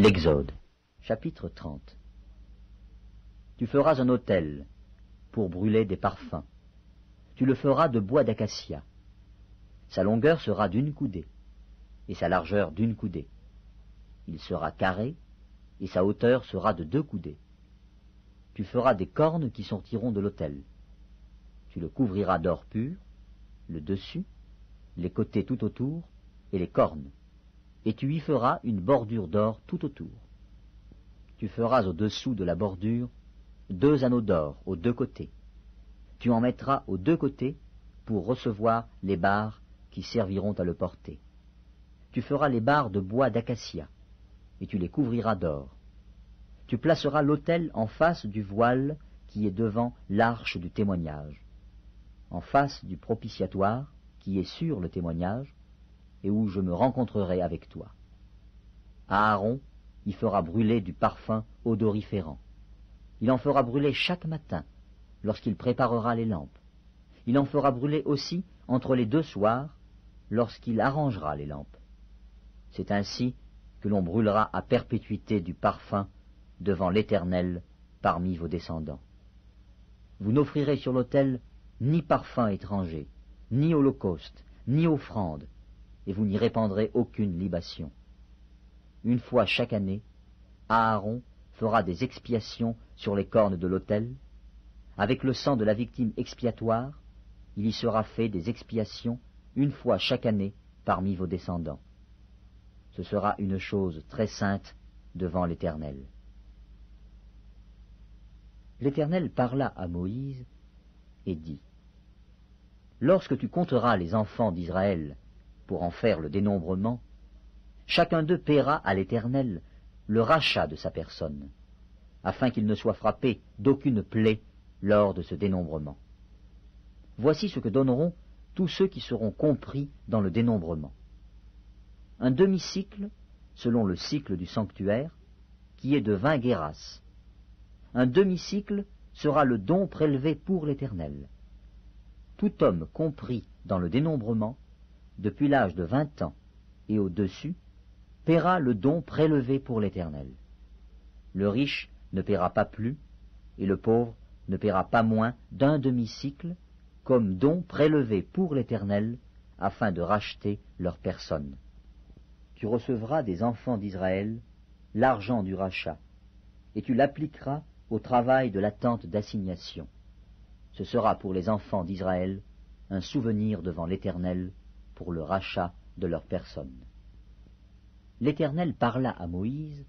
L'Exode, chapitre 30. Tu feras un autel pour brûler des parfums. Tu le feras de bois d'acacia. Sa longueur sera d'une coudée, et sa largeur d'une coudée. Il sera carré, et sa hauteur sera de 2 coudées. Tu feras des cornes qui sortiront de l'autel. Tu le couvriras d'or pur, le dessus, les côtés tout autour, et les cornes. Et tu y feras une bordure d'or tout autour. Tu feras au-dessous de la bordure 2 anneaux d'or aux 2 côtés. Tu en mettras aux 2 côtés pour recevoir les barres qui serviront à le porter. Tu feras les barres de bois d'acacia, et tu les couvriras d'or. Tu placeras l'autel en face du voile qui est devant l'arche du témoignage, en face du propitiatoire qui est sur le témoignage, et où je me rencontrerai avec toi. Aaron y fera brûler du parfum odoriférant. Il en fera brûler chaque matin, lorsqu'il préparera les lampes. Il en fera brûler aussi entre les 2 soirs, lorsqu'il arrangera les lampes. C'est ainsi que l'on brûlera à perpétuité du parfum devant l'Éternel parmi vos descendants. Vous n'offrirez sur l'autel ni parfum étranger, ni holocauste, ni offrande, et vous n'y répandrez aucune libation. Une fois chaque année, Aaron fera des expiations sur les cornes de l'autel. Avec le sang de la victime expiatoire, il y sera fait des expiations une fois chaque année parmi vos descendants. Ce sera une chose très sainte devant l'Éternel. L'Éternel parla à Moïse et dit : Lorsque tu compteras les enfants d'Israël pour en faire le dénombrement, chacun d'eux paiera à l'Éternel le rachat de sa personne, afin qu'il ne soit frappé d'aucune plaie lors de ce dénombrement. Voici ce que donneront tous ceux qui seront compris dans le dénombrement. Un demi-cycle, selon le cycle du sanctuaire, qui est de 20 guéras. Un demi-cycle sera le don prélevé pour l'Éternel. Tout homme compris dans le dénombrement, depuis l'âge de 20 ans et au-dessus, paiera le don prélevé pour l'Éternel. Le riche ne paiera pas plus, et le pauvre ne paiera pas moins d'un demi-cycle, comme don prélevé pour l'Éternel, afin de racheter leur personne. Tu recevras des enfants d'Israël l'argent du rachat, et tu l'appliqueras au travail de la tente d'assignation. Ce sera pour les enfants d'Israël un souvenir devant l'Éternel pour le rachat de leur personne. L'Éternel parla à Moïse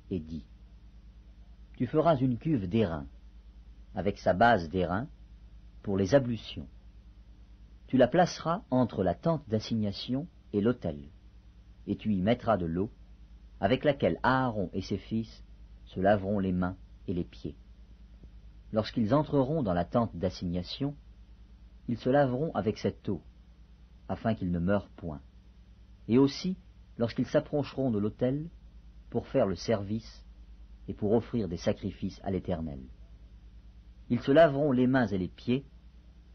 et dit : Tu feras une cuve d'airain, avec sa base d'airain, pour les ablutions. Tu la placeras entre la tente d'assignation et l'autel, et tu y mettras de l'eau, avec laquelle Aaron et ses fils se laveront les mains et les pieds. Lorsqu'ils entreront dans la tente d'assignation, ils se laveront avec cette eau, afin qu'ils ne meurent point. Et aussi, lorsqu'ils s'approcheront de l'autel, pour faire le service et pour offrir des sacrifices à l'Éternel. Ils se laveront les mains et les pieds,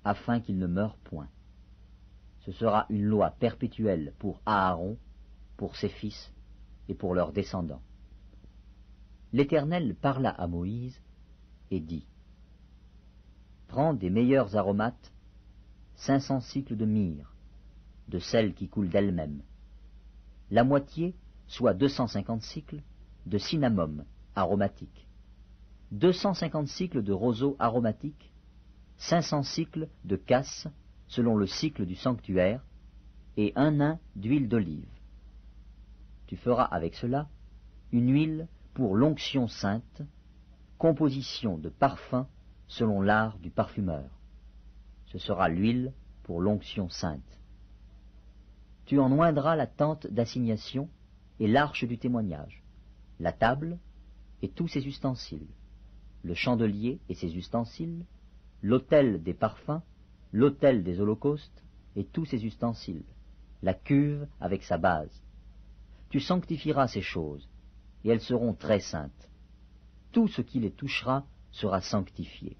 afin qu'ils ne meurent point. Ce sera une loi perpétuelle pour Aaron, pour ses fils et pour leurs descendants. L'Éternel parla à Moïse et dit : Prends des meilleurs aromates, 500 cycles de myrrhe, de celle qui coule d'elle-même. La moitié, soit 250 cycles, de cinnamome aromatique, 250 cycles de roseau aromatique, 500 cycles de casse, selon le cycle du sanctuaire, et 1 hin d'huile d'olive. Tu feras avec cela une huile pour l'onction sainte, composition de parfum selon l'art du parfumeur. Ce sera l'huile pour l'onction sainte. Tu en oindras la tente d'assignation et l'arche du témoignage, la table et tous ses ustensiles, le chandelier et ses ustensiles, l'autel des parfums, l'autel des holocaustes et tous ses ustensiles, la cuve avec sa base. Tu sanctifieras ces choses, et elles seront très saintes. Tout ce qui les touchera sera sanctifié.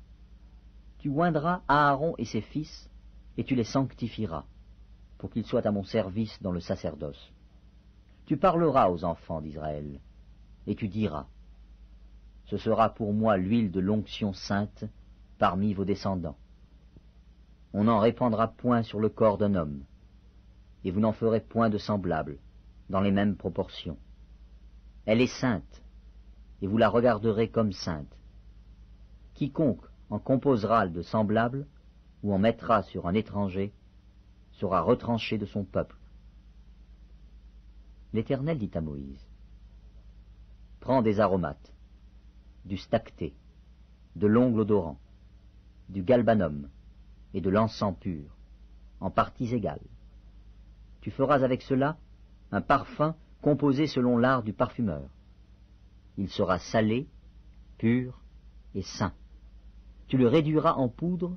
Tu oindras Aaron et ses fils, et tu les sanctifieras, pour qu'ils soient à mon service dans le sacerdoce. Tu parleras aux enfants d'Israël. et tu diras, ce sera pour moi l'huile de l'onction sainte parmi vos descendants. On n'en répandra point sur le corps d'un homme, et vous n'en ferez point de semblable, dans les mêmes proportions. Elle est sainte, et vous la regarderez comme sainte. Quiconque en composera de semblable, ou en mettra sur un étranger, sera retranché de son peuple. L'Éternel dit à Moïse, prends des aromates, du stacté, de l'ongle odorant, du galbanum et de l'encens pur, en parties égales. Tu feras avec cela un parfum composé selon l'art du parfumeur. Il sera salé, pur et saint. Tu le réduiras en poudre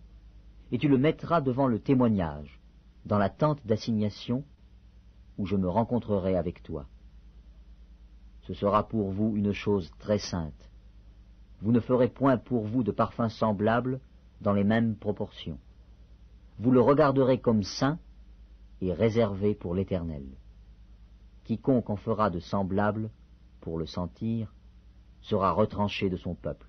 et tu le mettras devant le témoignage, dans la tente d'assignation, où je me rencontrerai avec toi. Ce sera pour vous une chose très sainte. Vous ne ferez point pour vous de parfum semblable dans les mêmes proportions. Vous le regarderez comme saint et réservé pour l'Éternel. Quiconque en fera de semblable, pour le sentir, sera retranché de son peuple.